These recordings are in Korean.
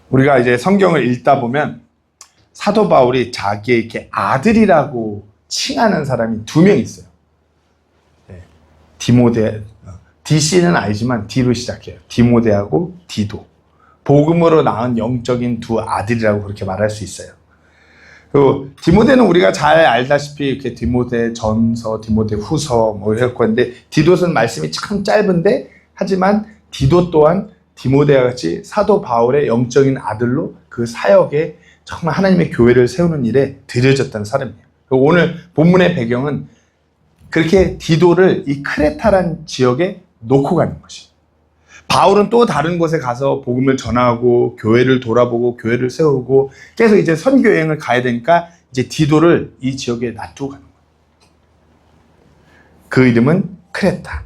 우리가 이제 성경을 읽다 보면 사도 바울이 자기의 이렇게 아들이라고 칭하는 사람이 두 명 있어요. 디모데, DC는 아니지만 D로 시작해요. 디모데하고 디도. 복음으로 낳은 영적인 두 아들이라고 그렇게 말할 수 있어요. 그리고 디모데는 우리가 잘 알다시피 이렇게 디모데 전서, 디모데 후서 뭐 이럴 건데, 디도서는 말씀이 참 짧은데, 하지만 디도 또한 디모데와 같이 사도 바울의 영적인 아들로 그 사역에 정말 하나님의 교회를 세우는 일에 들여졌다는 사람이에요. 그리고 오늘 본문의 배경은 그렇게 디도를 이 크레타란 지역에 놓고 가는 것이에요. 바울은 또 다른 곳에 가서 복음을 전하고 교회를 돌아보고 교회를 세우고 계속 이제 선교 여행을 가야 되니까 이제 디도를 이 지역에 놔두고 가는 거예요. 그 이름은 크레타.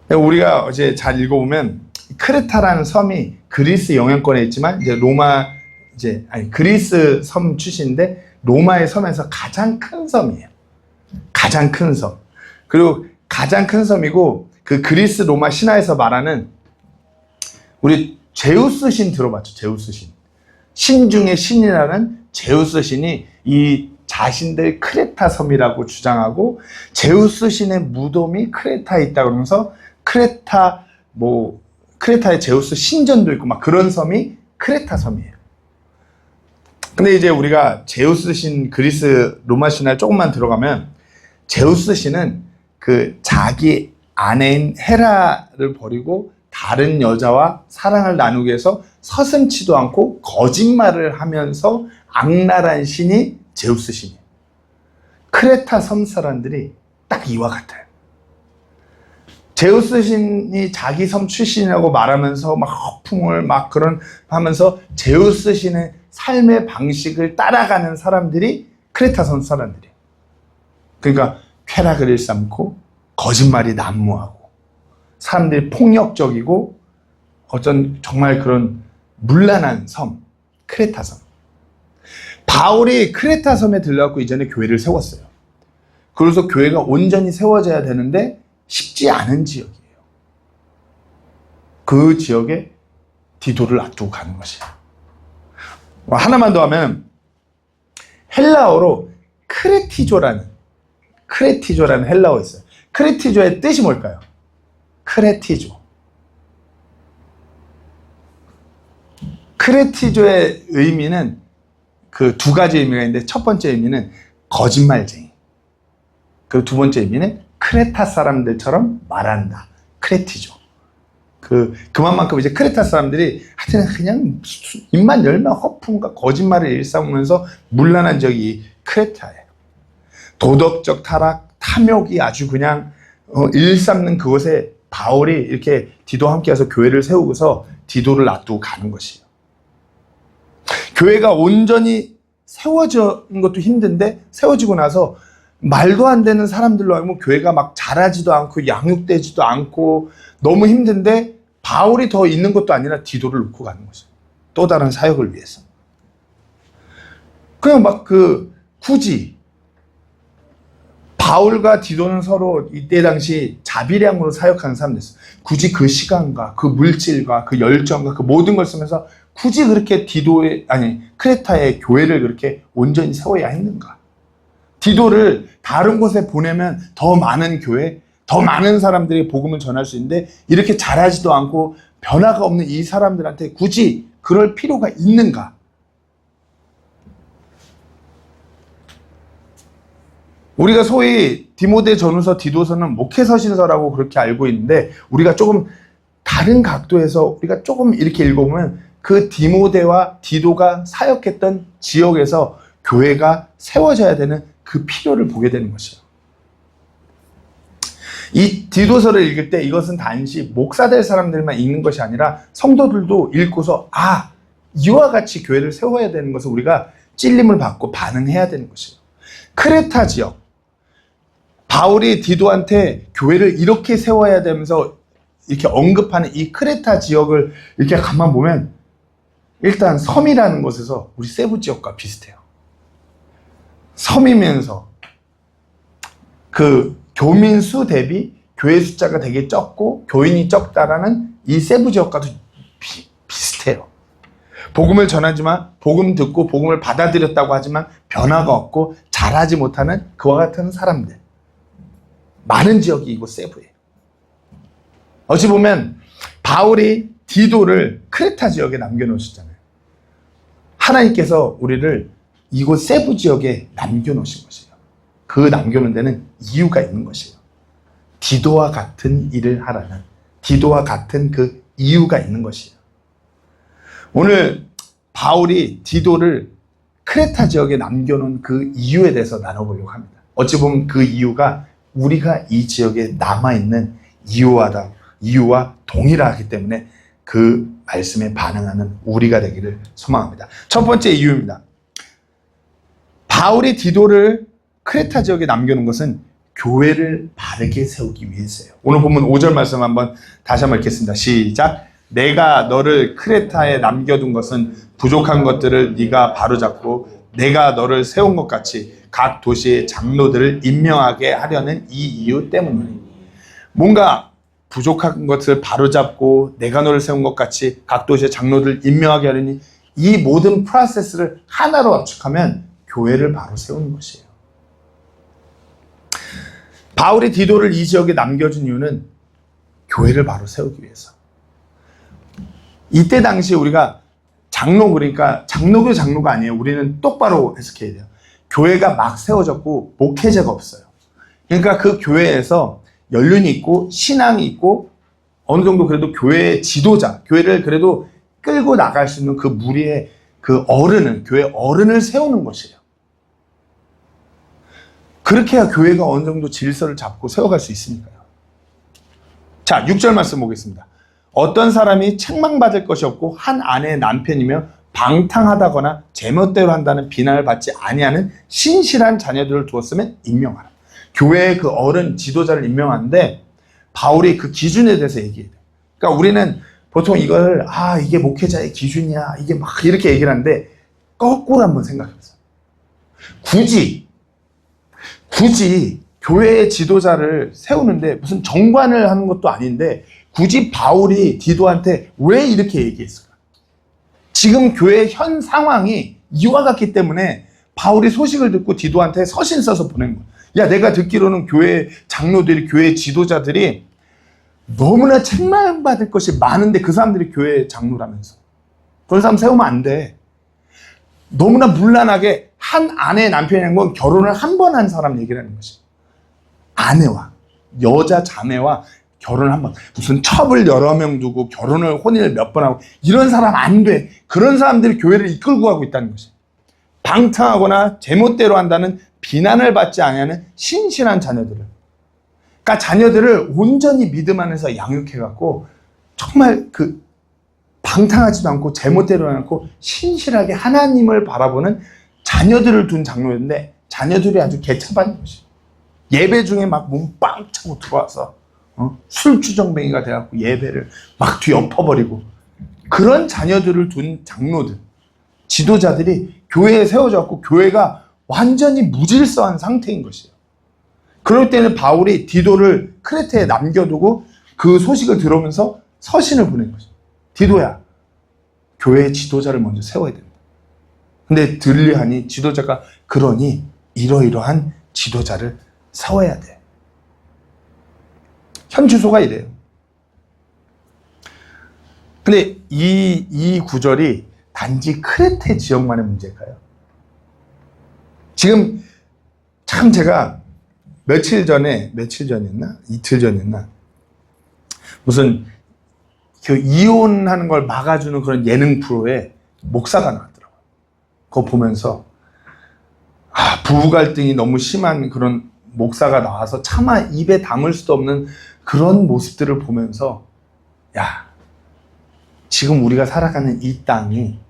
우리가 어제 잘 읽어보면 크레타라는 섬이 그리스 영향권에 있지만 이제 그리스 섬 출신인데 로마의 섬에서 가장 큰 섬이에요. 가장 큰 섬. 그리고 가장 큰 섬이고 그 그리스 로마 신화에서 말하는 우리 제우스 신 들어봤죠? 제우스 신. 신 중에 신이라는 제우스 신이 이 자신들 크레타 섬이라고 주장하고 제우스 신의 무덤이 크레타에 있다 그러면서 크레타의 제우스 신전도 있고 막 그런 섬이 크레타 섬이에요. 근데 이제 우리가 제우스 신 그리스 로마 신화에 조금만 들어가면 제우스 신은 그 자기 아내인 헤라를 버리고 다른 여자와 사랑을 나누기 위해서 서슴지도 않고 거짓말을 하면서 악랄한 신이 제우스 신이에요. 크레타 섬 사람들이 딱 이와 같아요. 제우스 신이 자기 섬 출신이라고 말하면서 막 허풍을 막 그런 하면서 제우스 신의 삶의 방식을 따라가는 사람들이 크레타 섬 사람들이에요. 그러니까 쾌락을 일삼고 거짓말이 난무하고 사람들이 폭력적이고 어떤 정말 그런 문란한 섬, 크레타 섬. 바울이 크레타 섬에 들려갖고 이전에 교회를 세웠어요. 그래서 교회가 온전히 세워져야 되는데 쉽지 않은 지역이에요. 그 지역에 디도를 놔두고 가는 것이에요. 하나만 더 하면 헬라어로 크레티조라는 헬라어 있어요. 크레티조의 뜻이 뭘까요? 크레티조. 크레티조의 의미는 그 두 가지 의미가 있는데 첫 번째 의미는 거짓말쟁이. 그리고 두 번째 의미는 크레타 사람들처럼 말한다. 크레티조. 그만큼 이제 크레타 사람들이 하여튼 그냥 입만 열면 허풍과 거짓말을 일삼으면서 문란한 적이 크레타예요. 도덕적 타락, 탐욕이 아주 그냥 일삼는 그곳에 바울이 이렇게 디도와 함께 해서 교회를 세우고서 디도를 놔두고 가는 것이에요. 교회가 온전히 세워지는 것도 힘든데 세워지고 나서 말도 안 되는 사람들로 하면 교회가 막 자라지도 않고 양육되지도 않고 너무 힘든데 바울이 더 있는 것도 아니라 디도를 놓고 가는 거죠. 또 다른 사역을 위해서. 그냥 굳이 바울과 디도는 서로 이때 당시 자비량으로 사역하는 사람들이었어요. 굳이 그 시간과 그 물질과 그 열정과 그 모든 걸 쓰면서 굳이 그렇게 크레타의 교회를 그렇게 온전히 세워야 했는가? 디도를 다른 곳에 보내면 더 많은 교회, 더 많은 사람들이 복음을 전할 수 있는데 이렇게 잘하지도 않고 변화가 없는 이 사람들한테 굳이 그럴 필요가 있는가? 우리가 소위 디모데 전후서, 디도서는 목회서신서라고 그렇게 알고 있는데 우리가 조금 다른 각도에서 우리가 조금 이렇게 읽어보면 그 디모데와 디도가 사역했던 지역에서 교회가 세워져야 되는 그 필요를 보게 되는 것이에요. 이 디도서를 읽을 때 이것은 단지 목사 될 사람들만 읽는 것이 아니라 성도들도 읽고서 이와 같이 교회를 세워야 되는 것을 우리가 찔림을 받고 반응해야 되는 것이에요. 크레타 지역, 바울이 디도한테 교회를 이렇게 세워야 되면서 이렇게 언급하는 이 크레타 지역을 이렇게 가만 보면 일단 섬이라는 곳에서 우리 세부 지역과 비슷해요. 섬이면서 그 교민 수 대비 교회 숫자가 되게 적고 교인이 적다라는 이 세부 지역과도 비슷해요. 같아요. 복음을 전하지만 복음 듣고 복음을 받아들였다고 하지만 변화가 없고 잘하지 못하는 그와 같은 사람들. 많은 지역이 이곳 세부예요. 어찌 보면 바울이 디도를 크레타 지역에 남겨놓으셨잖아요. 하나님께서 우리를 이곳 세부 지역에 남겨놓으신 것이에요. 그 남겨놓은 데는 이유가 있는 것이에요. 디도와 같은 일을 하라는, 디도와 같은 그 이유가 있는 것이에요. 오늘 바울이 디도를 크레타 지역에 남겨놓은 그 이유에 대해서 나눠보려고 합니다. 어찌 보면 그 이유가 우리가 이 지역에 남아있는 이유와 동일하기 때문에 그 말씀에 반응하는 우리가 되기를 소망합니다. 첫 번째 이유입니다. 바울이 디도를 크레타 지역에 남겨놓은 것은 교회를 바르게 세우기 위해서예요. 오늘 본문 5절 말씀 다시 한번 읽겠습니다. 시작. 내가 너를 크레타에 남겨둔 것은 부족한 것들을 네가 바로잡고 내가 너를 세운 것 같이 각 도시의 장로들을 임명하게 하려는 이 이유 때문이니. 뭔가 부족한 것을 바로잡고 내가 너를 세운 것 같이 각 도시의 장로들을 임명하게 하려니, 이 모든 프로세스를 하나로 압축하면 교회를 바로 세우는 것이에요. 바울이 디도를 이 지역에 남겨준 이유는 교회를 바로 세우기 위해서. 이때 당시 우리가 그러니까 장로가 아니에요. 우리는 똑바로 해석해야 돼요. 교회가 막 세워졌고 목회자가 없어요. 그러니까 그 교회에서 연륜이 있고 신앙이 있고 어느 정도 그래도 교회의 지도자, 교회를 그래도 끌고 나갈 수 있는 그 무리의 그 교회 어른을 세우는 것이에요. 그렇게 해야 교회가 어느 정도 질서를 잡고 세워갈 수 있으니까요. 자, 6절 말씀 보겠습니다. 어떤 사람이 책망받을 것이 없고 한 아내의 남편이며 방탕하다거나 제멋대로 한다는 비난을 받지 아니하는 신실한 자녀들을 두었으면 임명하라. 교회의 그 어른 지도자를 임명하는데 바울이 그 기준에 대해서 얘기해요. 그러니까 우리는 보통 이걸 이게 목회자의 기준이야, 이게 막 이렇게 얘기를 하는데 거꾸로 한번 생각해보세요. 굳이 교회의 지도자를 세우는데 무슨 정관을 하는 것도 아닌데 굳이 바울이 디도한테 왜 이렇게 얘기했을까? 지금 교회의 현 상황이 이와 같기 때문에 바울이 소식을 듣고 디도한테 서신 써서 보낸 거야. 야, 내가 듣기로는 교회 장로들이, 교회 지도자들이 너무나 책망받을 것이 많은데 그 사람들이 교회 장로라면서. 그런 사람 세우면 안 돼. 너무나 문란하게 한 아내의 남편이라는 건 결혼을 한 번 한 사람 얘기라는 것이. 아내와 여자 자매와 결혼을 한 번, 무슨 첩을 여러 명 두고 혼인을 몇 번 하고 이런 사람 안 돼. 그런 사람들이 교회를 이끌고 가고 있다는 것이. 방탕하거나 제멋대로 한다는 비난을 받지 아니하는 신실한 자녀들을. 그러니까 자녀들을 온전히 믿음 안에서 양육해갖고 정말 방탕하지도 않고 제멋대로 하지 않고 신실하게 하나님을 바라보는 자녀들을 둔 장로였는데 자녀들이 아주 개차반인 것이. 예배 중에 막 몸 빵 차고 들어와서 술주정뱅이가 돼갖고 예배를 막 뒤엎어버리고, 그런 자녀들을 둔 장로들, 지도자들이 교회에 세워져갖고 교회가 완전히 무질서한 상태인 것이에요. 그럴 때는 바울이 디도를 크레테에 남겨두고 그 소식을 들으면서 서신을 보낸 거죠. 디도야, 교회의 지도자를 먼저 세워야 된다. 근데 들리하니 지도자가 그러니 이러이러한 지도자를 세워야 돼. 현 주소가 이래요. 근데 이 구절이 단지 크레테 지역만의 문제일까요? 지금 참 제가 며칠 전이었나? 이틀 전이었나? 무슨 이혼하는 걸 막아주는 그런 예능 프로에 목사가 나왔더라고요. 그거 보면서 부부 갈등이 너무 심한 그런 목사가 나와서 차마 입에 담을 수도 없는 그런 모습들을 보면서, 야, 지금 우리가 살아가는 이 땅이,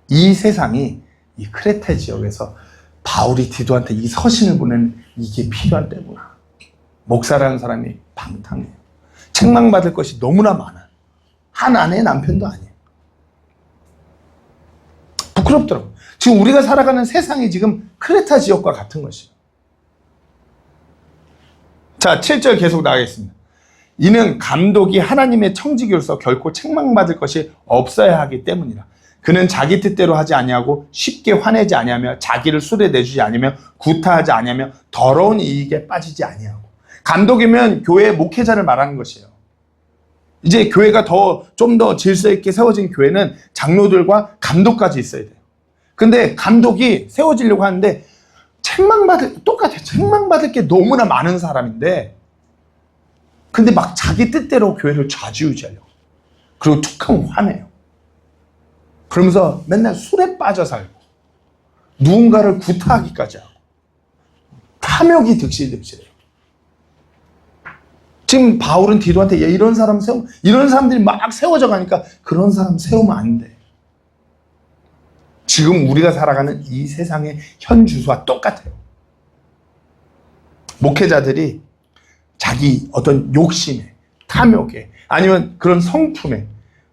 이 세상이 이 크레테 지역에서 바울이 디도한테 이 서신을 보내는 이게 필요한 때구나. 목사라는 사람이 방탕해요. 책망받을 것이 너무나 많아. 한 아내의 남편도 아니에요. 부끄럽더라고요. 지금 우리가 살아가는 세상이 지금 크레타 지역과 같은 것이에요. 자, 7절 계속 나가겠습니다. 이는 감독이 하나님의 청지기로서 결코 책망받을 것이 없어야 하기 때문이라. 그는 자기 뜻대로 하지 아니하고 쉽게 화내지 아니하며 자기를 술에 내주지 아니하며 구타하지 아니하며 더러운 이익에 빠지지 아니하고. 감독이면 교회 목회자를 말하는 것이에요. 이제 교회가 좀 더 질서 있게 세워진 교회는 장로들과 감독까지 있어야 돼요. 근데 감독이 세워지려고 하는데 똑같아요. 책망받을 게 너무나 많은 사람인데, 근데 막 자기 뜻대로 교회를 좌지우지하려고. 그리고 툭하면 화내요. 그러면서 맨날 술에 빠져 살고, 누군가를 구타하기까지 하고, 탐욕이 득실득실해요. 지금 바울은 디도한테 이런 사람들이 막 세워져 가니까 그런 사람 세우면 안 돼. 지금 우리가 살아가는 이 세상의 현 주소와 똑같아요. 목회자들이 자기 어떤 욕심에, 탐욕에, 아니면 그런 성품에,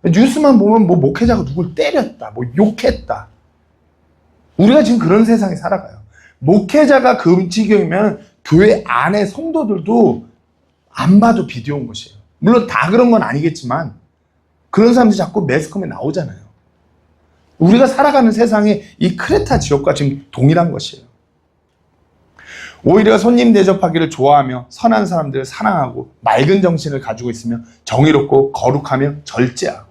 뉴스만 보면 뭐 목회자가 누굴 때렸다, 뭐 욕했다. 우리가 지금 그런 세상에 살아가요. 목회자가 그 지경이면 교회 안에 성도들도 안 봐도 비디오인 것이에요. 물론 다 그런 건 아니겠지만 그런 사람들이 자꾸 매스컴에 나오잖아요. 우리가 살아가는 세상이 이 크레타 지역과 지금 동일한 것이에요. 오히려 손님 대접하기를 좋아하며 선한 사람들을 사랑하고 맑은 정신을 가지고 있으며 정의롭고 거룩하며 절제하고.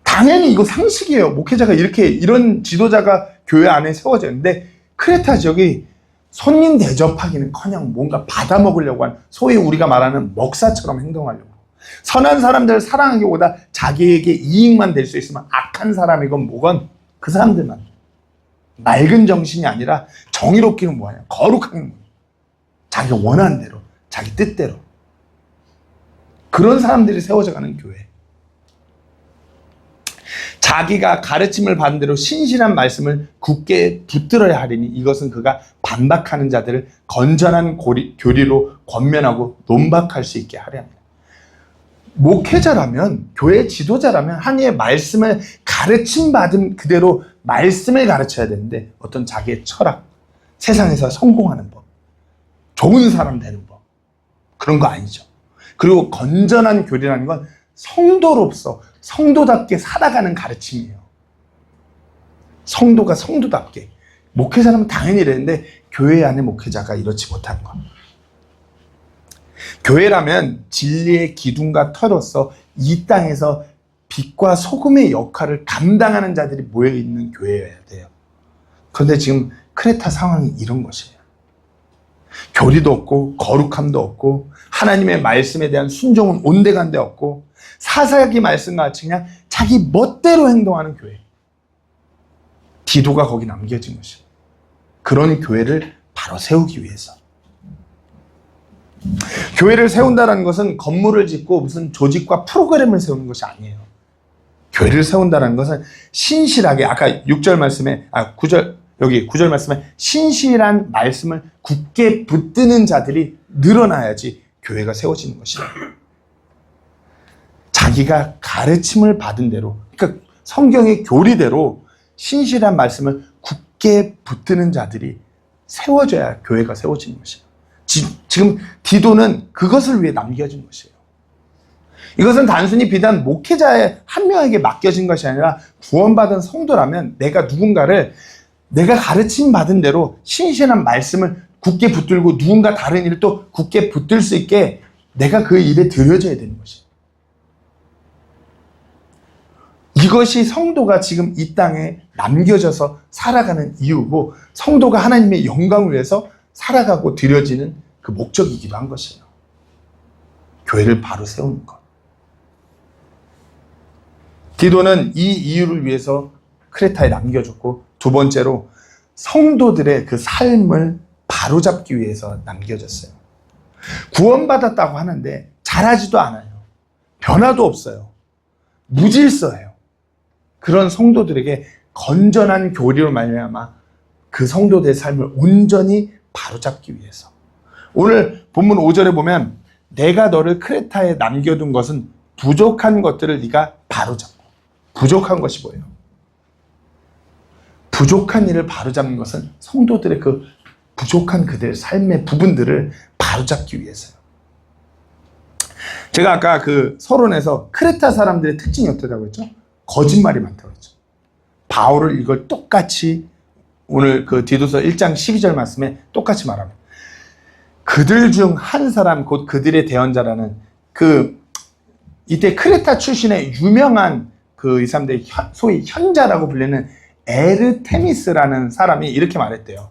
당연히 이거 상식이에요. 목회자가 이런 지도자가 교회 안에 세워져 있는데, 크레타 지역이 손님 대접하기는커녕 뭔가 받아먹으려고 하는, 소위 우리가 말하는 먹사처럼 행동하려고. 선한 사람들을 사랑하기보다 자기에게 이익만 될 수 있으면 악한 사람이건 뭐건 그 사람들만. 맑은 정신이 아니라 정의롭기는 뭐하냐, 거룩하기는 뭐냐, 자기가 원하는 대로, 자기 뜻대로. 그런 사람들이 세워져 가는 교회. 자기가 가르침을 받은 대로 신실한 말씀을 굳게 붙들어야 하리니 이것은 그가 반박하는 자들을 건전한 교리로 권면하고 논박할 수 있게 하려 합니다. 목회자라면, 교회 지도자라면 하나님의 말씀을 가르침받은 그대로 말씀을 가르쳐야 되는데, 어떤 자기의 철학, 세상에서 성공하는 법, 좋은 사람 되는 법, 그런 거 아니죠. 그리고 건전한 교리라는 건 성도로서 성도답게 살아가는 가르침이에요. 성도가 성도답게. 목회자라면 당연히 이랬는데 교회 안에 목회자가 이렇지 못한 것. 교회라면 진리의 기둥과 터로서 이 땅에서 빛과 소금의 역할을 감당하는 자들이 모여있는 교회여야 돼요. 그런데 지금 크레타 상황이 이런 것이에요. 교리도 없고 거룩함도 없고 하나님의 말씀에 대한 순종은 온데간데 없고 사사기 말씀과 같이 그냥 자기 멋대로 행동하는 교회. 디도가 거기 남겨진 것이에요. 그런 교회를 바로 세우기 위해서. 교회를 세운다는 것은 건물을 짓고 무슨 조직과 프로그램을 세우는 것이 아니에요. 교회를 세운다는 것은 신실하게, 아까 6절 말씀에, 9절 말씀에 신실한 말씀을 굳게 붙드는 자들이 늘어나야지 교회가 세워지는 것이에요. 자기가 가르침을 받은 대로, 그러니까 성경의 교리대로 신실한 말씀을 굳게 붙드는 자들이 세워져야 교회가 세워지는 것이에요. 지금 디도는 그것을 위해 남겨진 것이에요. 이것은 단순히 비단 목회자의 한 명에게 맡겨진 것이 아니라 구원받은 성도라면 내가 누군가를 내가 가르침 받은 대로 신실한 말씀을 굳게 붙들고 누군가 다른 일을 또 굳게 붙들 수 있게 내가 그 일에 들여져야 되는 것이에요. 이것이 성도가 지금 이 땅에 남겨져서 살아가는 이유고, 성도가 하나님의 영광을 위해서 살아가고 들여지는 그 목적이기도 한 것이에요. 교회를 바로 세우는 것. 디도는 이 이유를 위해서 크레타에 남겨졌고, 두 번째로 성도들의 그 삶을 바로잡기 위해서 남겨졌어요. 구원받았다고 하는데 잘하지도 않아요. 변화도 없어요. 무질서해요. 그런 성도들에게 건전한 교리로 말미암아 그 성도들의 삶을 온전히 바로잡기 위해서. 오늘 본문 5절에 보면 내가 너를 크레타에 남겨둔 것은 부족한 것들을 네가 바로잡고. 부족한 것이 뭐예요? 부족한 일을 바로잡는 것은 성도들의 그 부족한 그들의 삶의 부분들을 바로잡기 위해서요. 제가 아까 그 서론에서 크레타 사람들의 특징이 어떻다고 했죠? 거짓말이 많다고 했죠. 바울을 이걸 똑같이 오늘 그 디도서 1장 12절 말씀에 똑같이 말합니다. 그들 중 한 사람 곧 그들의 대언자라는 이때 크레타 출신의 유명한 이 사람들의 소위 현자라고 불리는 에르테미스라는 사람이 이렇게 말했대요.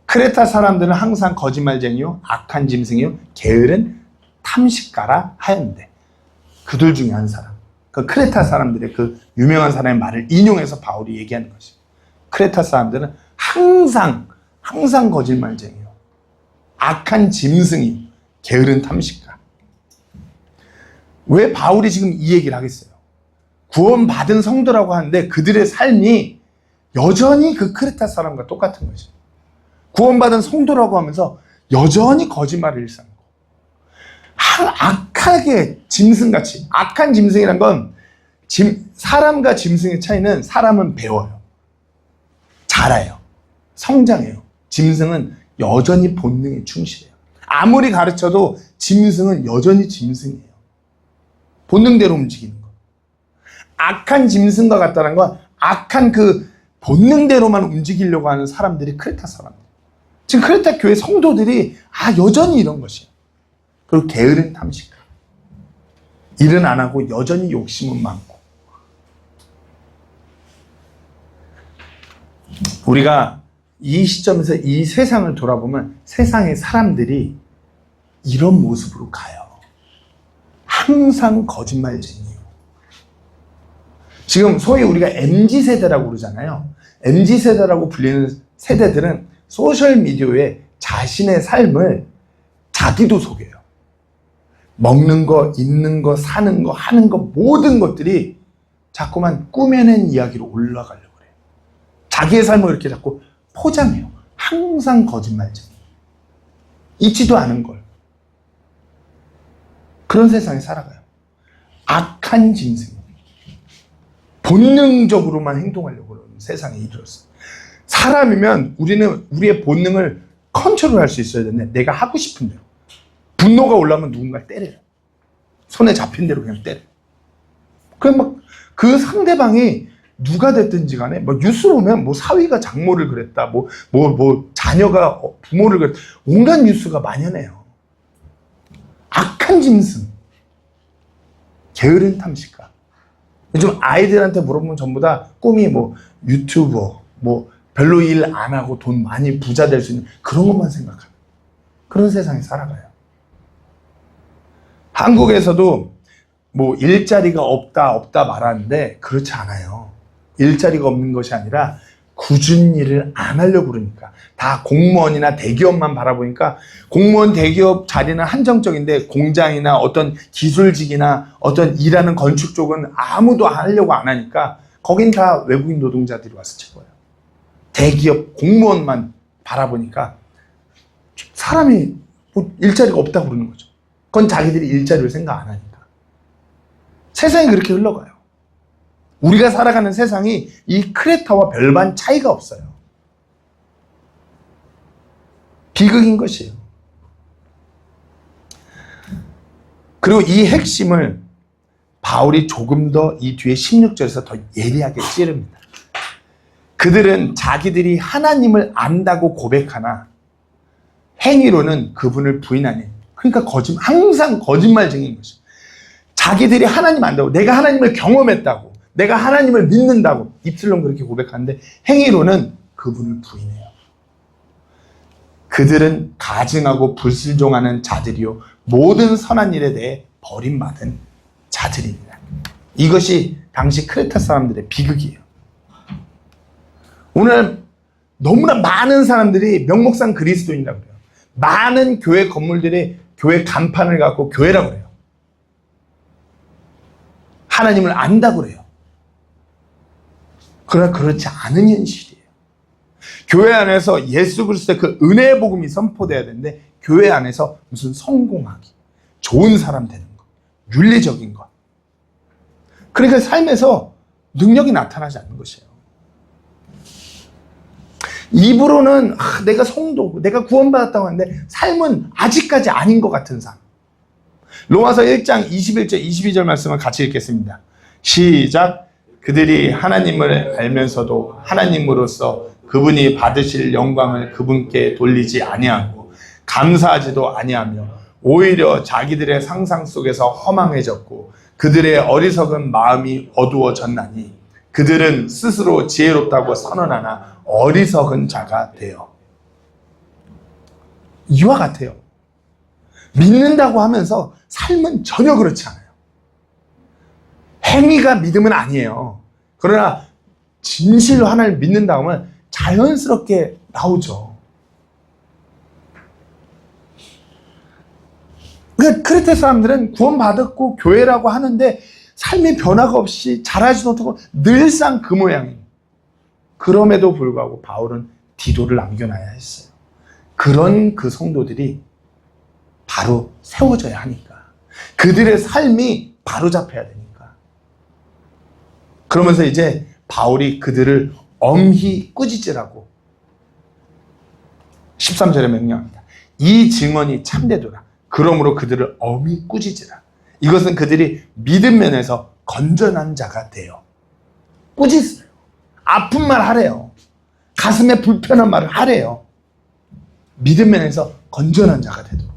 크레타 사람들은 항상 거짓말쟁이요 악한 짐승이요 게으른 탐식가라 하였는데 그들 중에 한 사람, 그 크레타 사람들의 그 유명한 사람의 말을 인용해서 바울이 얘기하는 것이죠. 크레타 사람들은 항상 거짓말쟁이요 악한 짐승이요 게으른 탐식가. 왜 바울이 지금 이 얘기를 하겠어요? 구원받은 성도라고 하는데 그들의 삶이 여전히 그 크레타 사람과 똑같은 거죠. 구원받은 성도라고 하면서 여전히 거짓말을 일삼고 악하게 짐승같이. 악한 짐승이란 건 사람과 짐승의 차이는 사람은 배워요. 자라요. 성장해요. 짐승은 여전히 본능에 충실해요. 아무리 가르쳐도 짐승은 여전히 짐승이에요. 본능대로 움직이는 거. 악한 짐승과 같다는 건 악한 그 본능대로만 움직이려고 하는 사람들이 크레타 사람들. 지금 크레타 교회 성도들이 여전히 이런 것이에요. 그리고 게으른 탐식가. 일은 안 하고 여전히 욕심은 많고. 우리가 이 시점에서 이 세상을 돌아보면 세상의 사람들이 이런 모습으로 가요. 항상 거짓말쟁이에요. 지금 소위 우리가 MZ세대라고 그러잖아요. MZ세대라고 불리는 세대들은 소셜미디어에 자신의 삶을 자기도 속여요. 먹는 거, 입는 거, 사는 거, 하는 거 모든 것들이 자꾸만 꾸며낸 이야기로 올라가려고 그래요. 자기의 삶을 이렇게 자꾸 포장해요. 항상 거짓말쟁이. 있지도 않은 걸. 그런 세상에 살아가요. 악한 짐승. 본능적으로만 행동하려고 하는 세상에 이르렀어요. 사람이면 우리는 우리의 본능을 컨트롤할 수 있어야 되는데 내가 하고 싶은 대로. 분노가 올라오면 누군가를 때려요. 손에 잡힌 대로 그냥 때려요. 그럼 그 상대방이 누가 됐든지 간에 뉴스 보면 사위가 장모를 그랬다, 자녀가 부모를 그랬다, 온갖 뉴스가 만연해요. 악한 짐승, 게으른 탐식가. 요즘 아이들한테 물어보면 전부 다 꿈이 유튜버, 별로 일 안 하고 돈 많이 부자 될 수 있는 그런 것만 생각하는 그런 세상에 살아가요. 한국에서도 일자리가 없다 말하는데 그렇지 않아요. 일자리가 없는 것이 아니라 굳은 일을 안 하려고 그러니까. 다 공무원이나 대기업만 바라보니까 공무원 대기업 자리는 한정적인데 공장이나 어떤 기술직이나 어떤 일하는 건축 쪽은 아무도 하려고 안 하니까 거긴 다 외국인 노동자들이 와서 채워요. 대기업 공무원만 바라보니까 사람이 일자리가 없다고 그러는 거죠. 그건 자기들이 일자리를 생각 안 하니까. 세상이 그렇게 흘러가요. 우리가 살아가는 세상이 이 크레타와 별반 차이가 없어요. 비극인 것이에요. 그리고 이 핵심을 바울이 조금 더 이 뒤에 16절에서 더 예리하게 찌릅니다. 그들은 자기들이 하나님을 안다고 고백하나 행위로는 그분을 부인하니. 그러니까 항상 거짓말쟁이인 것이죠. 자기들이 하나님 안다고, 내가 하나님을 경험했다고, 내가 하나님을 믿는다고 입술로는 그렇게 고백하는데 행위로는 그분을 부인해요. 그들은 가증하고 불순종하는 자들이요 모든 선한 일에 대해 버림받은 자들입니다. 이것이 당시 크레타 사람들의 비극이에요. 오늘 너무나 많은 사람들이 명목상 그리스도인이라고 그래요. 많은 교회 건물들이 교회 간판을 갖고 교회라고 그래요. 하나님을 안다고 그래요. 그러나 그렇지 않은 현실이에요. 교회 안에서 예수 그리스도의 그 은혜의 복음이 선포돼야 되는데 교회 안에서 무슨 성공하기, 좋은 사람 되는 것, 윤리적인 것. 그러니까 삶에서 능력이 나타나지 않는 것이에요. 입으로는 내가 성도고 내가 구원받았다고 하는데 삶은 아직까지 아닌 것 같은 삶. 로마서 1장 21절 22절 말씀을 같이 읽겠습니다. 시작. 그들이 하나님을 알면서도 하나님으로서 그분이 받으실 영광을 그분께 돌리지 아니하고 감사하지도 아니하며 오히려 자기들의 상상 속에서 허망해졌고 그들의 어리석은 마음이 어두워졌나니 그들은 스스로 지혜롭다고 선언하나 어리석은 자가 되어. 이와 같아요. 믿는다고 하면서 삶은 전혀 그렇지 않아요. 행위가 믿음은 아니에요. 그러나 진실로 하나님을 믿는다고 하면 자연스럽게 나오죠. 그러니까 크레테 사람들은 구원받았고 교회라고 하는데 삶의 변화가 없이 잘하지도 못하고 늘상 그 모양이에요. 그럼에도 불구하고 바울은 디도를 남겨놔야 했어요. 그런 그 성도들이 바로 세워져야 하니까. 그들의 삶이 바로 잡혀야 되니까. 그러면서 이제 바울이 그들을 엄히 꾸짖으라고 13절에 명령합니다. 이 증언이 참되도다. 그러므로 그들을 엄히 꾸짖으라. 이것은 그들이 믿음 면에서 건전한 자가 돼요. 꾸짖어요. 아픈 말 하래요. 가슴에 불편한 말을 하래요. 믿음 면에서 건전한 자가 되도록.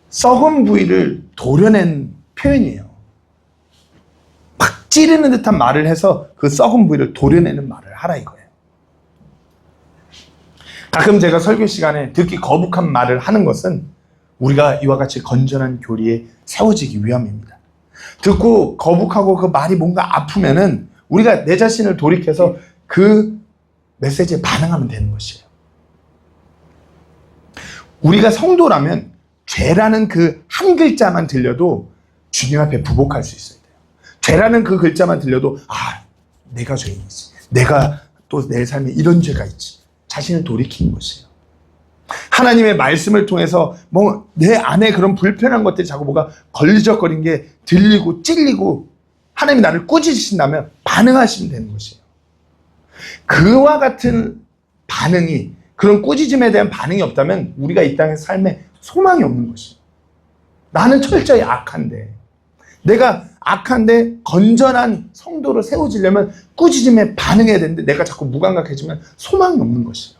썩은 부위를 도려낸 표현이에요. 막 찌르는 듯한 말을 해서 그 썩은 부위를 도려내는 말을 하라 이거예요. 가끔 제가 설교 시간에 듣기 거북한 말을 하는 것은 우리가 이와 같이 건전한 교리에 세워지기 위함입니다. 듣고 거북하고 그 말이 뭔가 아프면은 우리가 내 자신을 돌이켜서 그 메시지에 반응하면 되는 것이에요. 우리가 성도라면 죄라는 그 한 글자만 들려도 주님 앞에 부복할 수 있어야 돼요. 죄라는 그 글자만 들려도 내가 죄인이지. 내가 또 내 삶에 이런 죄가 있지. 자신을 돌이키는 것이에요. 하나님의 말씀을 통해서 뭐 내 안에 그런 불편한 것들이 자꾸 뭐가 걸리적거린 게 들리고 찔리고 하나님이 나를 꾸짖으신다면 반응하시면 되는 것이에요. 그와 같은 반응이, 그런 꾸짖음에 대한 반응이 없다면 우리가 이 땅의 삶에 소망이 없는 것이에요. 나는 철저히 악한데, 내가 악한데 건전한 성도로 세워지려면 꾸짖음에 반응해야 되는데 내가 자꾸 무감각해지면 소망이 없는 것이에요.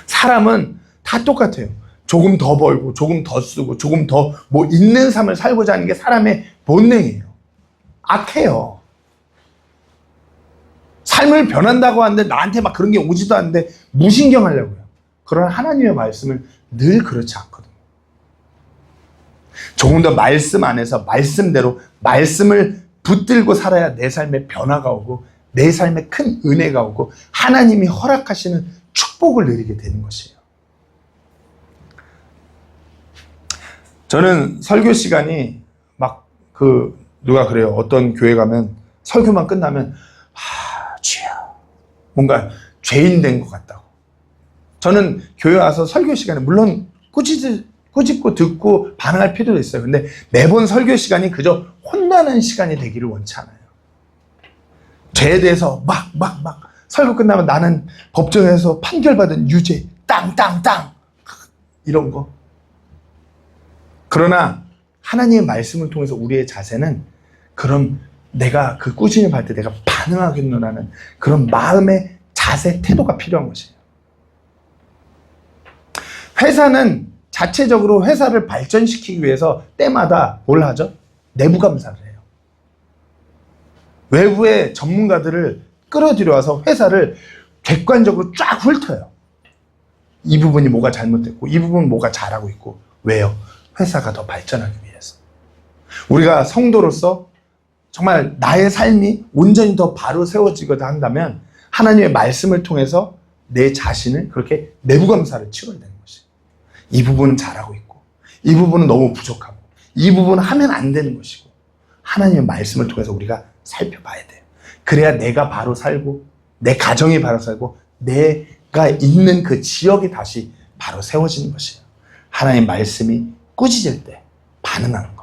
사람은 다 똑같아요. 조금 더 벌고 조금 더 쓰고 조금 더 뭐 있는 삶을 살고자 하는 게 사람의 본능이에요. 악해요. 삶을 변한다고 하는데 나한테 막 그런 게 오지도 않는데 무신경하려고요. 그러나 하나님의 말씀은 늘 그렇지 않거든요. 조금 더 말씀 안에서 말씀대로 말씀을 붙들고 살아야 내 삶에 변화가 오고 내 삶에 큰 은혜가 오고 하나님이 허락하시는 축복을 누리게 되는 것이에요. 저는 설교 시간이 막 누가 그래요. 어떤 교회 가면 설교만 끝나면 주여 뭔가 죄인 된 것 같다고. 저는 교회 와서 설교 시간에 물론 꾸짖고 듣고 반응할 필요도 있어요. 근데 매번 설교 시간이 그저 혼나는 시간이 되기를 원치 않아요. 죄에 대해서 막 설교 끝나면 나는 법정에서 판결받은 유죄 땅땅땅 이런 거. 그러나 하나님의 말씀을 통해서 우리의 자세는 그런 내가 그 꾸짖음을 받을 때 내가 반응하겠노라는 그런 마음의 자세, 태도가 필요한 것이에요. 회사는 자체적으로 회사를 발전시키기 위해서 때마다 뭘 하죠? 내부 감사를 해요. 외부의 전문가들을 끌어들여와서 회사를 객관적으로 쫙 훑어요. 이 부분이 뭐가 잘못됐고 이 부분은 뭐가 잘하고 있고. 왜요? 회사가 더 발전하기 위해서. 우리가 성도로서 정말 나의 삶이 온전히 더 바로 세워지거나 한다면 하나님의 말씀을 통해서 내 자신을 그렇게 내부 감사를 치러야 되는 것이에요. 이 부분은 잘하고 있고 이 부분은 너무 부족하고 이 부분은 하면 안 되는 것이고 하나님의 말씀을 통해서 우리가 살펴봐야 돼요. 그래야 내가 바로 살고 내 가정이 바로 살고 내가 있는 그 지역이 다시 바로 세워지는 것이에요. 하나님의 말씀이 꾸짖을 때 반응하는 것.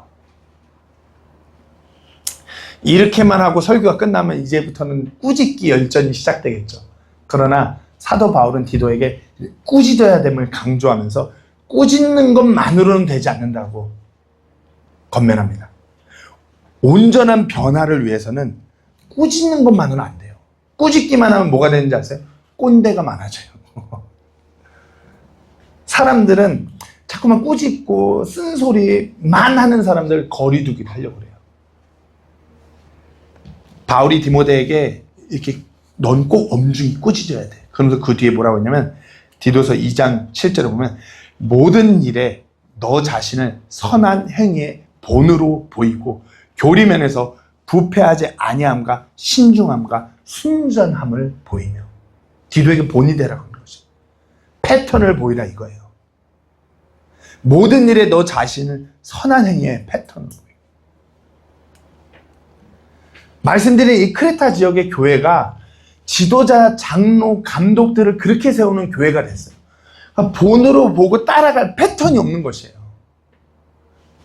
이렇게만 하고 설교가 끝나면 이제부터는 꾸짖기 열전이 시작되겠죠. 그러나 사도 바울은 디도에게 꾸짖어야 됨을 강조하면서 꾸짖는 것만으로는 되지 않는다고 권면합니다. 온전한 변화를 위해서는 꾸짖는 것만으로는 안 돼요. 꾸짖기만 하면 뭐가 되는지 아세요? 꼰대가 많아져요. 사람들은 자꾸만 꾸짖고 쓴소리만 하는 사람들 거리두기를 하려고 그래요. 바울이 디모데에게 이렇게 넌 꼭 엄중히 꾸짖어야 돼. 그러면서 그 뒤에 뭐라고 했냐면 디도서 2장 7절에 보면 모든 일에 너 자신을 선한 행위의 본으로 보이고 교리면에서 부패하지 아니함과 신중함과 순전함을 보이며 디도에게 본이 되라고 하는 거죠. 패턴을 보이라 이거예요. 모든 일에 너 자신을 선한 행위의 패턴으로 보이고 말씀드린 이 크레타 지역의 교회가 지도자, 장로, 감독들을 그렇게 세우는 교회가 됐어요. 그러니까 본으로 보고 따라갈 패턴이 없는 것이에요.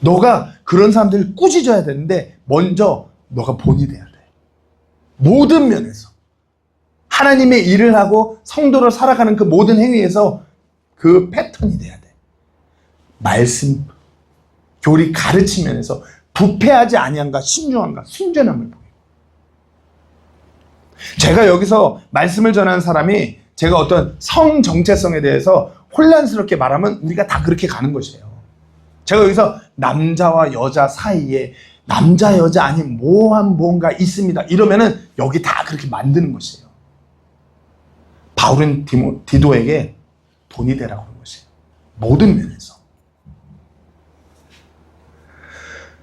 너가 그런 사람들을 꾸짖어야 되는데 먼저 너가 본이 돼야 돼. 모든 면에서. 하나님의 일을 하고 성도로 살아가는 그 모든 행위에서 그 패턴이 돼야 돼. 말씀, 교리 가르침 면에서 부패하지 아니함과 신중함과 순전함을 보여요. 제가 여기서 말씀을 전하는 사람이 제가 어떤 성 정체성에 대해서 혼란스럽게 말하면 우리가 다 그렇게 가는 것이에요. 제가 여기서 남자와 여자 사이에 남자 여자 아닌 모호한 뭔가 있습니다 이러면은 여기 다 그렇게 만드는 것이에요. 바울은 디도에게 본이 되라고 하는 것이에요. 모든 면에서.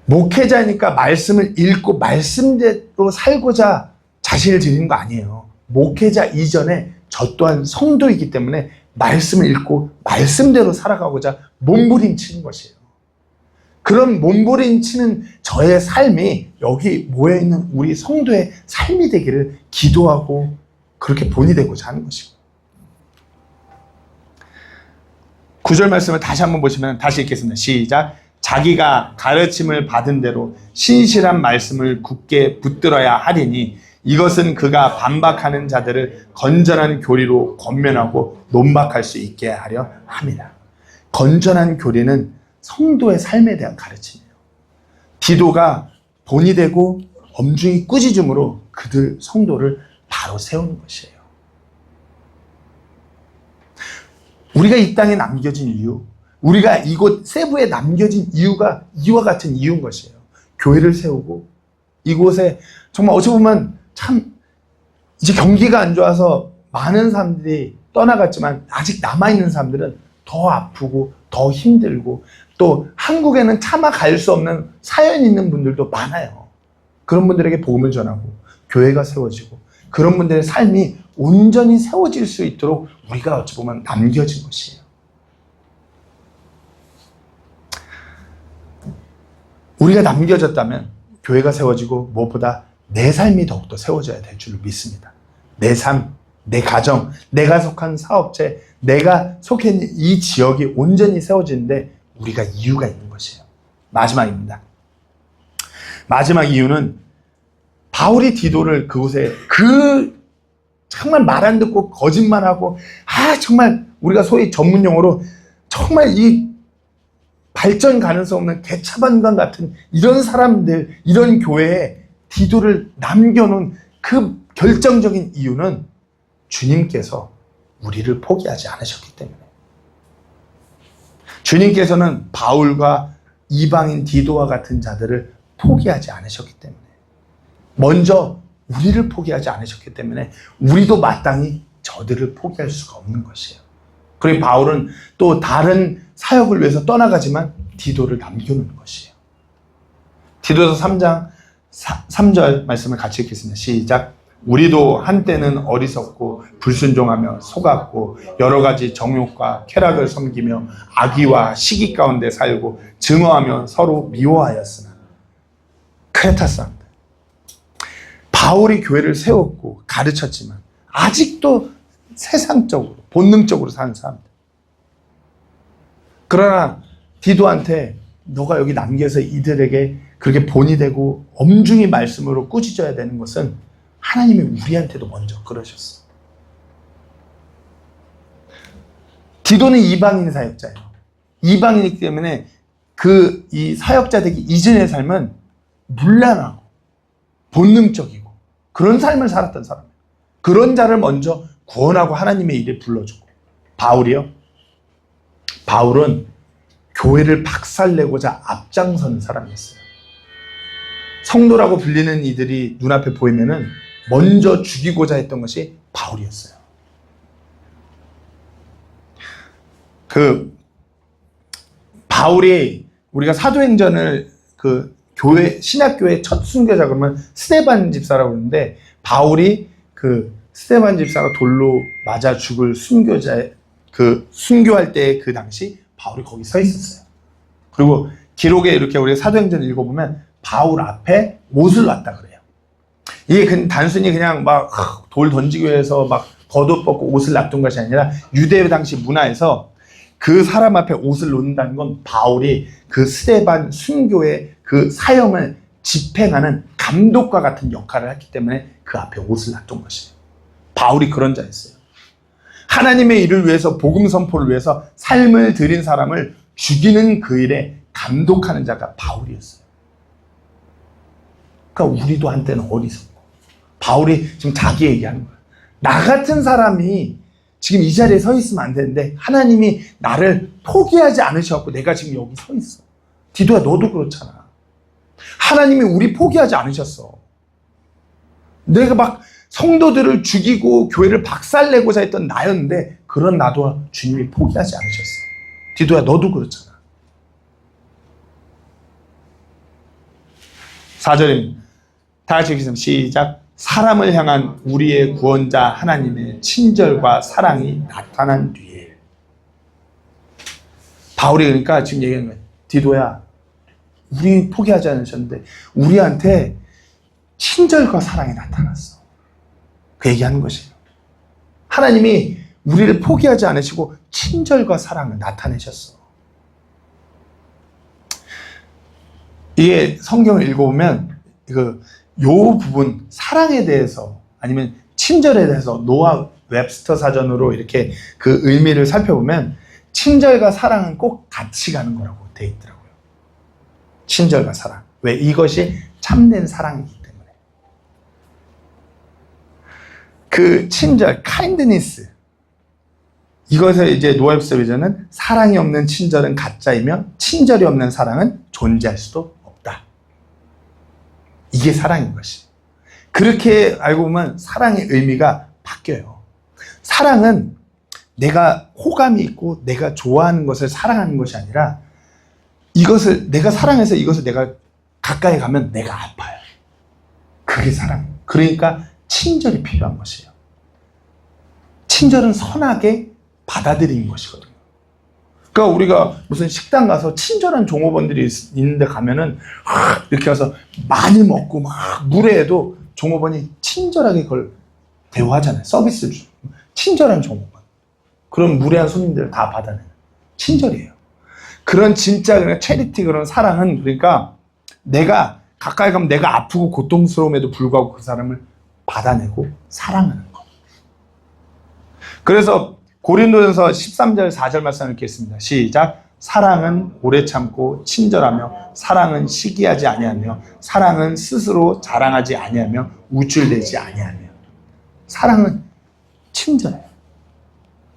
목회자니까 말씀을 읽고 말씀대로 살고자 자신을 드리는 거 아니에요. 목회자 이전에 저 또한 성도이기 때문에 말씀을 읽고 말씀대로 살아가고자 몸부림치는 것이에요. 그런 몸부림치는 저의 삶이 여기 모여있는 우리 성도의 삶이 되기를 기도하고 그렇게 본이 되고자 하는 것이고 9절 말씀을 다시 한번 보시면 다시 읽겠습니다. 시작. 자기가 가르침을 받은 대로 신실한 말씀을 굳게 붙들어야 하리니 이것은 그가 반박하는 자들을 건전한 교리로 권면하고 논박할 수 있게 하려 합니다. 건전한 교리는 성도의 삶에 대한 가르침이에요. 디도가 본이 되고 엄중히 꾸짖음으로 그들 성도를 바로 세우는 것이에요. 우리가 이 땅에 남겨진 이유, 우리가 이곳 세부에 남겨진 이유가 이와 같은 이유인 것이에요. 교회를 세우고 이곳에 정말 어찌 보면 참 이제 경기가 안 좋아서 많은 사람들이 떠나갔지만 아직 남아있는 사람들은 더 아프고 더 힘들고 또 한국에는 차마 갈 수 없는 사연 있는 분들도 많아요. 그런 분들에게 복음을 전하고 교회가 세워지고 그런 분들의 삶이 온전히 세워질 수 있도록 우리가 어찌 보면 남겨진 것이에요. 우리가 남겨졌다면 교회가 세워지고 무엇보다 내 삶이 더욱더 세워져야 될 줄 믿습니다. 내 삶, 내 가정, 내가 속한 사업체, 내가 속해 있는 이 지역이 온전히 세워지는데 우리가 이유가 있는 것이에요. 마지막입니다. 마지막 이유는 바울이 디도를 그곳에 정말 말 안 듣고 거짓말하고 정말 우리가 소위 전문 용어로 정말 이 발전 가능성 없는 개차반관 같은 이런 사람들, 이런 교회에 디도를 남겨놓은 그 결정적인 이유는 주님께서 우리를 포기하지 않으셨기 때문에. 주님께서는 바울과 이방인 디도와 같은 자들을 포기하지 않으셨기 때문에 먼저 우리를 포기하지 않으셨기 때문에 우리도 마땅히 저들을 포기할 수가 없는 것이에요. 그리고 바울은 또 다른 사역을 위해서 떠나가지만 디도를 남겨놓는 것이에요. 디도서 3장 3절 말씀을 같이 읽겠습니다. 시작. 우리도 한때는 어리석고 불순종하며 속았고 여러 가지 정욕과 쾌락을 섬기며 악의와 시기 가운데 살고 증오하며 서로 미워하였으나. 크레타 사람들, 바울이 교회를 세웠고 가르쳤지만 아직도 세상적으로 본능적으로 사는 사람들. 그러나 디도한테 너가 여기 남겨서 이들에게 그렇게 본이 되고 엄중히 말씀으로 꾸짖어야 되는 것은 하나님이 우리한테도 먼저 그러셨어. 디도는 이방인 사역자예요. 이방인이기 때문에 이 사역자 되기 이전의 삶은 문란하고 본능적이고 그런 삶을 살았던 사람이에요. 그런 자를 먼저 구원하고 하나님의 일에 불러주고. 바울이요? 바울은 교회를 박살내고자 앞장서는 사람이었어요. 성도라고 불리는 이들이 눈앞에 보이면은 먼저 죽이고자 했던 것이 바울이었어요. 바울이 우리가 사도행전을 신약교회 첫 순교자 그러면 스데반 집사라고 그러는데, 바울이 스데반 집사가 돌로 맞아 죽을 순교할 때 그 당시 바울이 거기 서 있었어요. 그리고 기록에 이렇게 우리가 사도행전 읽어보면 바울 앞에 못을 놨다 그래요. 이게 단순히 그냥 막 돌 던지기 위해서 막 겉옷 벗고 옷을 놔둔 것이 아니라 유대 당시 문화에서 그 사람 앞에 옷을 놓는다는 건 바울이 스데반 순교의 사형을 집행하는 감독과 같은 역할을 했기 때문에 그 앞에 옷을 놔둔 것이에요. 바울이 그런 자였어요. 하나님의 일을 위해서, 복음 선포를 위해서 삶을 들인 사람을 죽이는 그 일에 감독하는 자가 바울이었어요. 그러니까 우리도 한때는 어리석고, 바울이 지금 자기 얘기하는 거예요. 나 같은 사람이 지금 이 자리에 서 있으면 안 되는데 하나님이 나를 포기하지 않으셔갖고 내가 지금 여기 서 있어. 디도야, 너도 그렇잖아. 하나님이 우리 포기하지 않으셨어. 내가 막 성도들을 죽이고 교회를 박살내고자 했던 나였는데 그런 나도 주님이 포기하지 않으셨어. 디도야, 너도 그렇잖아. 4절입니다. 다 같이 읽겠습니다. 시작. 사람을 향한 우리의 구원자 하나님의 친절과 사랑이 나타난 뒤에. 바울이 그러니까 지금 얘기하는 거예요. 디도야, 우리 포기하지 않으셨는데 우리한테 친절과 사랑이 나타났어. 그 얘기하는 것이에요. 하나님이 우리를 포기하지 않으시고 친절과 사랑을 나타내셨어. 이게 성경을 읽어보면 요 부분, 사랑에 대해서 아니면 친절에 대해서 노아 웹스터 사전으로 이렇게 그 의미를 살펴보면 친절과 사랑은 꼭 같이 가는 거라고 돼 있더라고요. 친절과 사랑. 왜? 이것이 참된 사랑이기 때문에. 그 친절, kindness. 이것을 이제 노아 웹스터 비전은 사랑이 없는 친절은 가짜이며 친절이 없는 사랑은 존재할 수도 없다. 이게 사랑인 것이. 그렇게 알고 보면 사랑의 의미가 바뀌어요. 사랑은 내가 호감이 있고 내가 좋아하는 것을 사랑하는 것이 아니라 이것을 내가 사랑해서 이것을 내가 가까이 가면 내가 아파요. 그게 사랑. 그러니까 친절이 필요한 것이에요. 친절은 선하게 받아들이는 것이거든요. 그러니까 우리가 무슨 식당 가서 친절한 종업원들이 있는데 가면은 이렇게 가서 많이 먹고 막 무례해도 종업원이 친절하게 그걸 대우하잖아요. 서비스를 주고. 친절한 종업원. 그런 무례한 손님들을 다 받아내는 친절이에요. 그런 진짜 그냥 체리티, 그런 사랑은 그러니까 내가 가까이 가면 내가 아프고 고통스러움에도 불구하고 그 사람을 받아내고 사랑하는 거. 그래서 고린도전서 13절 4절 말씀을 읽겠습니다. 시작. 사랑은 오래 참고 친절하며 사랑은 시기하지 아니하며 사랑은 스스로 자랑하지 아니하며 우쭐대지 아니하며. 사랑은 친절해요.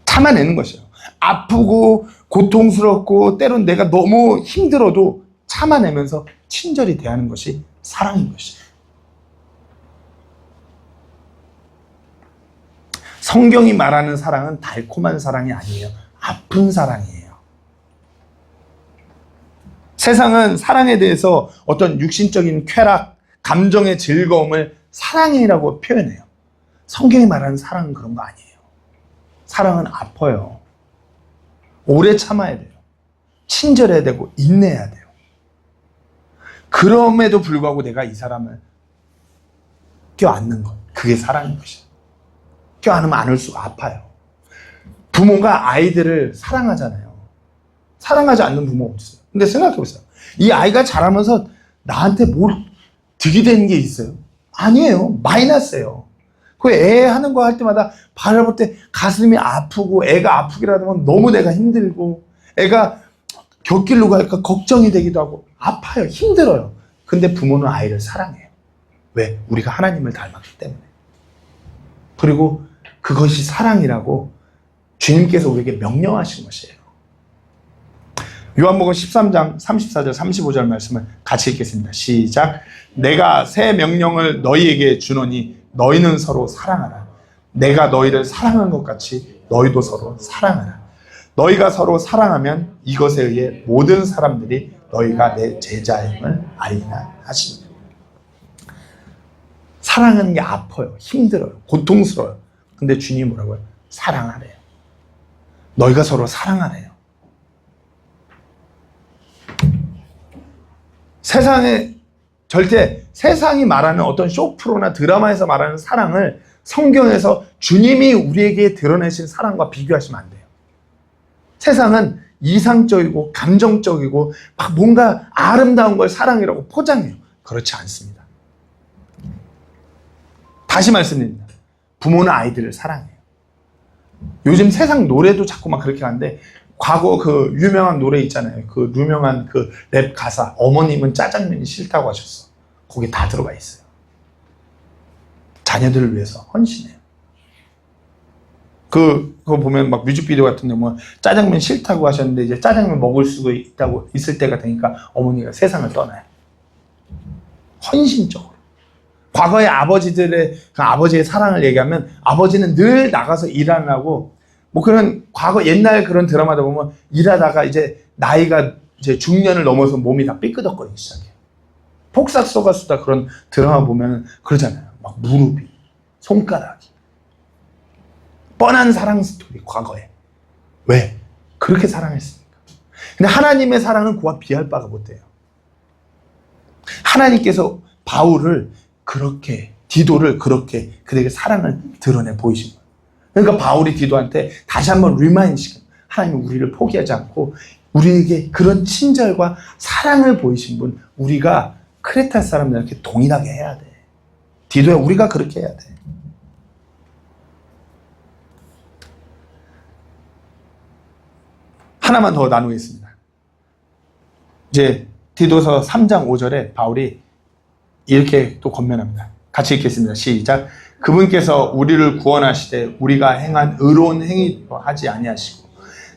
참아내는 것이에요. 아프고 고통스럽고 때론 내가 너무 힘들어도 참아내면서 친절히 대하는 것이 사랑인 것이에요. 성경이 말하는 사랑은 달콤한 사랑이 아니에요. 아픈 사랑이에요. 세상은 사랑에 대해서 어떤 육신적인 쾌락, 감정의 즐거움을 사랑이라고 표현해요. 성경이 말하는 사랑은 그런 거 아니에요. 사랑은 아파요. 오래 참아야 돼요. 친절해야 되고 인내해야 돼요. 그럼에도 불구하고 내가 이 사람을 껴안는 것, 그게 사랑인 것이에요. 껴안으면 안을수록 아파요. 부모가 아이들을 사랑하잖아요. 사랑하지 않는 부모가 없어요. 근데 생각해보세요. 이 아이가 자라면서 나한테 뭘 득이 되는 게 있어요? 아니에요. 마이너스예요. 그 애 하는 거 할 때마다 바라볼 때 가슴이 아프고 애가 아프기라도 하면 너무 내가 힘들고 애가 곁길로 갈까 걱정이 되기도 하고 아파요. 힘들어요. 근데 부모는 아이를 사랑해요. 왜? 우리가 하나님을 닮았기 때문에. 그리고 그것이 사랑이라고 주님께서 우리에게 명령하신 것이에요. 요한복음 13장 34절 35절 말씀을 같이 읽겠습니다. 시작. 내가 새 명령을 너희에게 주노니 너희는 서로 사랑하라. 내가 너희를 사랑한 것 같이 너희도 서로 사랑하라. 너희가 서로 사랑하면 이것에 의해 모든 사람들이 너희가 내 제자임을 알리라 하시니. 사랑하는 게 아파요. 힘들어요. 고통스러워요. 근데 주님이 뭐라고요? 사랑하래요. 너희가 서로 사랑하래요. 세상에 절대 세상이 말하는 어떤 쇼프로나 드라마에서 말하는 사랑을 성경에서 주님이 우리에게 드러내신 사랑과 비교하시면 안 돼요. 세상은 이상적이고 감정적이고 막 뭔가 아름다운 걸 사랑이라고 포장해요. 그렇지 않습니다. 다시 말씀드립니다. 부모는 아이들을 사랑해요. 요즘 세상 노래도 자꾸 막 그렇게 하는데 과거 그 유명한 노래 있잖아요. 그 유명한 그 랩 가사 어머님은 짜장면이 싫다고 하셨어. 거기 다 들어가 있어요. 자녀들을 위해서 헌신해요. 그거 보면 막 뮤직비디오 같은데 뭐 짜장면 싫다고 하셨는데 이제 짜장면 먹을 수 있을 때가 되니까 어머니가 세상을 떠나요. 헌신적으로. 과거의 아버지들의 그 아버지의 사랑을 얘기하면 아버지는 늘 나가서 일하느라고 뭐 그런 과거 옛날 그런 드라마다 보면 일하다가 이제 나이가 이제 중년을 넘어서 몸이 다 삐끄덕거리기 시작해요. 폭삭 속았수다 그런 드라마 보면 그러잖아요. 막 무릎이, 손가락이. 뻔한 사랑 스토리 과거에. 왜? 그렇게 사랑했으니까. 근데 하나님의 사랑은 그와 비할 바가 못 돼요. 하나님께서 바울을 그렇게 디도를 그렇게 그에게 사랑을 드러내 보이신 거예요. 그러니까 바울이 디도한테 다시 한번 리마인드 시켜요. 하나님은 우리를 포기하지 않고 우리에게 그런 친절과 사랑을 보이신 분, 우리가 크레타 사람들한테 동일하게 해야 돼. 디도야, 우리가 그렇게 해야 돼. 하나만 더 나누겠습니다. 이제 디도서 3장 5절에 바울이 이렇게 또 권면합니다. 같이 읽겠습니다. 시작. 그분께서 우리를 구원하시되 우리가 행한 의로운 행위도 하지 아니하시고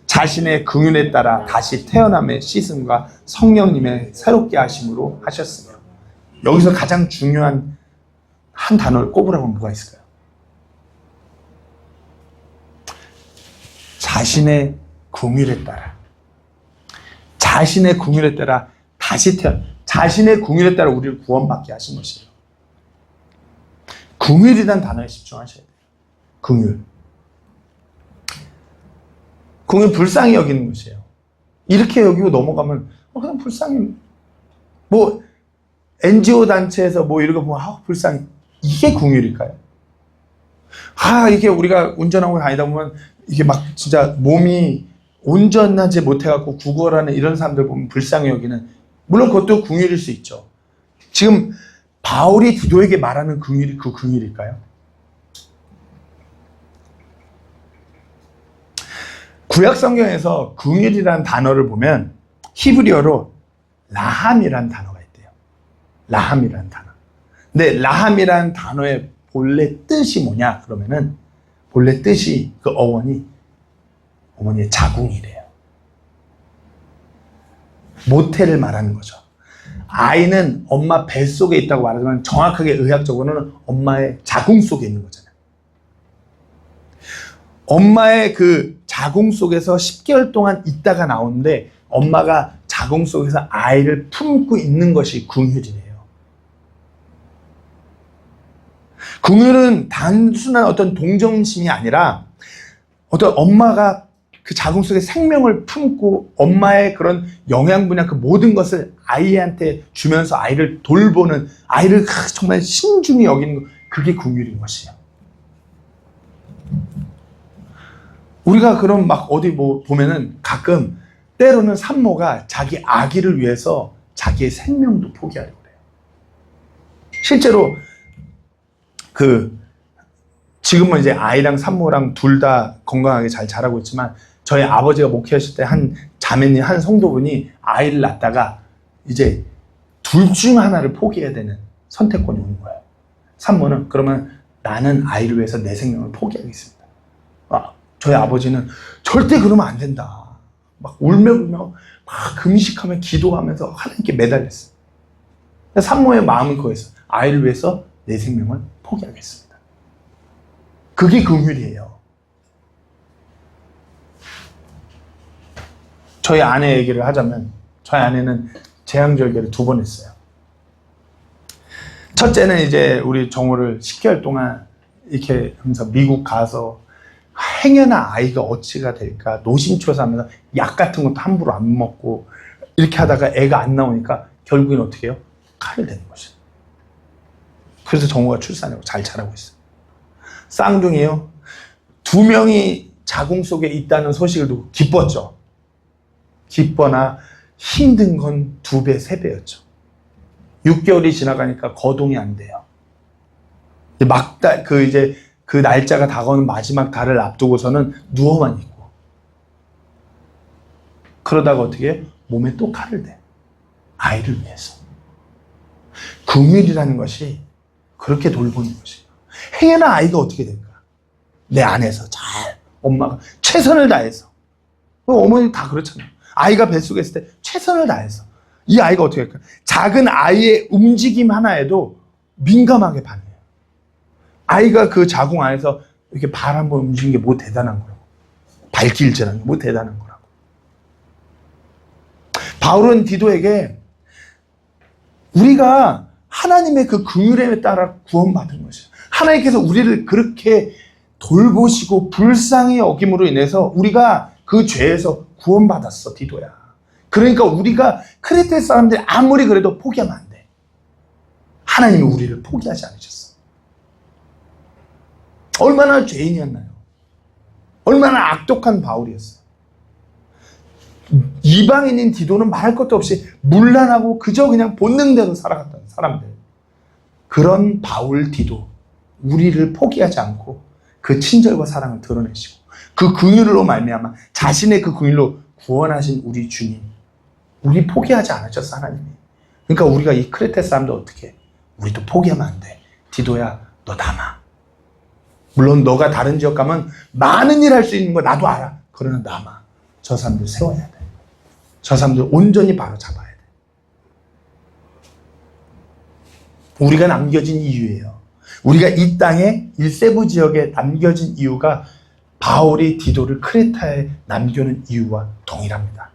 자신의 긍휼에 따라 다시 태어남의 씻음과 성령님의 새롭게 하심으로 하셨으며. 여기서 가장 중요한 한 단어를 꼽으라면 뭐가 있을까요? 자신의 긍휼에 따라. 자신의 긍휼에 따라 다시 자신의 긍휼에 따라 우리를 구원받게 하신 것이에요. 긍휼이라는 단어에 집중하셔야 돼요. 긍휼. 긍휼 불쌍히 여기는 것이에요. 이렇게 여기고 넘어가면 그냥 불쌍히 뭐 NGO 단체에서 뭐 이런 거 보면 불쌍히. 이게 긍휼일까요? 이게 우리가 운전하고 다니다 보면 이게 막 진짜 몸이 온전하지 못해갖고 구걸하는 이런 사람들 보면 불쌍히 여기는, 물론 그것도 긍휼일 수 있죠. 지금 바울이 디도에게 말하는 긍휼이 그 긍휼일까요? 구약 성경에서 긍휼이라는 단어를 보면 히브리어로 라함이라는 단어가 있대요. 라함이라는 단어. 근데 라함이라는 단어의 본래 뜻이 뭐냐 그러면은 본래 뜻이 그 어머니의 자궁이래요. 모태를 말하는 거죠. 아이는 엄마 뱃속에 있다고 말하지만 정확하게 의학적으로는 엄마의 자궁 속에 있는 거잖아요. 엄마의 그 자궁 속에서 10개월 동안 있다가 나오는데 엄마가 자궁 속에서 아이를 품고 있는 것이 긍휼이래요. 긍휼은 단순한 어떤 동정심이 아니라 어떤 엄마가 그 자궁 속에 생명을 품고 엄마의 그런 영양분이나 그 모든 것을 아이한테 주면서 아이를 돌보는, 아이를 정말 신중히 여기는 것, 그게 긍휼인 것이에요. 우리가 그럼 막 어디 뭐 보면은 가끔 때로는 산모가 자기 아기를 위해서 자기의 생명도 포기하려고 그래요. 실제로 지금은 이제 아이랑 산모랑 둘 다 건강하게 잘 자라고 있지만 저희 아버지가 목회하실 때 한 자매님, 한 성도분이 아이를 낳다가 이제 둘 중 하나를 포기해야 되는 선택권이 오는 거예요. 산모는 그러면 나는 아이를 위해서 내 생명을 포기하겠습니다. 저희 아버지는 절대 그러면 안 된다. 막 울며 막 금식하며 기도하면서 하나님께 매달렸어요. 산모의 마음은 그거였어요. 아이를 위해서 내 생명을 포기하겠습니다. 그게 긍휼이에요. 저희 아내 얘기를 하자면 저희 아내는 재앙절개를 2번 했어요. 첫째는 이제 우리 정호를 10개월 동안 이렇게 하면서 미국 가서 행여나 아이가 어찌가 될까 노심초사하면서 약 같은 것도 함부로 안 먹고 이렇게 하다가 애가 안 나오니까 결국엔 어떻게 해요? 칼을 대는 거죠. 그래서 정호가 출산하고 잘 자라고 있어요. 쌍둥이요. 2명이 자궁 속에 있다는 소식을 듣고 기뻤죠. 기뻐나 힘든 건 2배, 3배였죠. 6개월이 지나가니까 거동이 안 돼요. 그 날짜가 다가오는 마지막 달을 앞두고서는 누워만 있고. 그러다가 어떻게 해요? 몸에 또 칼을 대. 아이를 위해서. 긍휼이라는 것이 그렇게 돌보는 것이에요. 행여나 아이가 어떻게 될까? 내 안에서 잘 엄마가 최선을 다해서. 어머니 다 그렇잖아요. 아이가 뱃속에 있을 때 최선을 다해서 이 아이가 어떻게 할까? 작은 아이의 움직임 하나에도 민감하게 반응해요. 아이가 그 자궁 안에서 이렇게 발 한번 움직이는 게 뭐 대단한 거라고. 발길질하는 게 뭐 대단한 거라고. 바울은 디도에게 우리가 하나님의 그 긍휼에 따라 구원받은 것이에요. 하나님께서 우리를 그렇게 돌보시고 불쌍히 여김으로 인해서 우리가 그 죄에서 구원받았어, 디도야. 그러니까 우리가 크레테 사람들이 아무리 그래도 포기하면 안 돼. 하나님이 우리를 포기하지 않으셨어. 얼마나 죄인이었나요? 얼마나 악독한 바울이었어요. 이방인인 디도는 말할 것도 없이 문란하고 그저 그냥 본능대로 살아갔던 사람들. 그런 바울 디도, 우리를 포기하지 않고 그 친절과 사랑을 드러내시고 그 긍휼로 말미암아 자신의 그 긍휼로 구원하신 우리 주님, 우리 포기하지 않으셨어, 하나님이. 그러니까 우리가 이 크레테 사람들 어떻게 해? 우리도 포기하면 안 돼. 디도야, 너 남아. 물론 너가 다른 지역 가면 많은 일 할 수 있는 거 나도 알아. 그러나 남아. 저 사람들 세워야 돼. 저 사람들 온전히 바로 잡아야 돼. 우리가 남겨진 이유예요. 우리가 이 땅에 일세부 지역에 남겨진 이유가 바울이 디도를 크레타에 남겨놓은 이유와 동일합니다.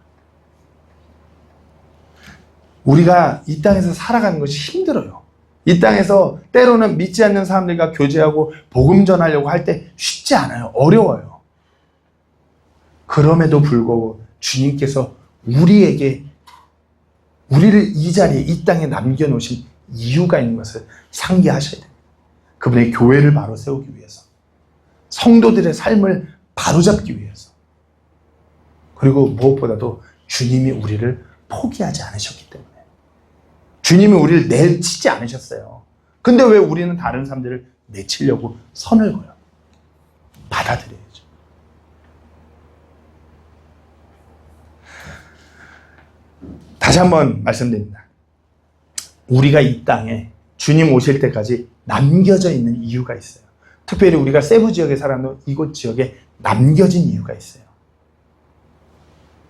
우리가 이 땅에서 살아가는 것이 힘들어요. 이 땅에서 때로는 믿지 않는 사람들과 교제하고 복음 전하려고 할 때 쉽지 않아요. 어려워요. 그럼에도 불구하고 주님께서 우리에게 우리를 이 자리에 이 땅에 남겨놓으신 이유가 있는 것을 상기하셔야 돼요. 그분의 교회를 바로 세우기 위해서, 성도들의 삶을 바로잡기 위해서, 그리고 무엇보다도 주님이 우리를 포기하지 않으셨기 때문에. 주님이 우리를 내치지 않으셨어요. 근데 왜 우리는 다른 사람들을 내치려고 선을 그어요? 받아들여야죠. 다시 한번 말씀드립니다. 우리가 이 땅에 주님 오실 때까지 남겨져 있는 이유가 있어요. 특별히 우리가 세부 지역에 살아도 이곳 지역에 남겨진 이유가 있어요.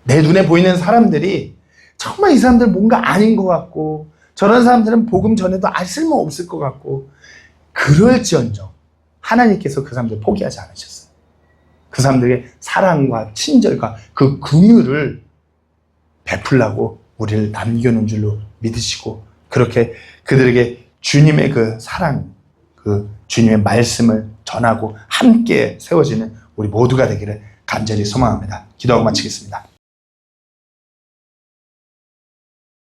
내 눈에 보이는 사람들이 정말 이 사람들 뭔가 아닌 것 같고, 저런 사람들은 복음 전에도 쓸모없을 것 같고, 그럴지언정 하나님께서 그 사람들 포기하지 않으셨어요. 그 사람들에게 사랑과 친절과 그 긍휼을 베풀라고 우리를 남겨놓은 줄로 믿으시고, 그렇게 그들에게 주님의 그 사랑, 그 주님의 말씀을 전하고 함께 세워지는 우리 모두가 되기를 간절히 소망합니다. 기도하고 마치겠습니다.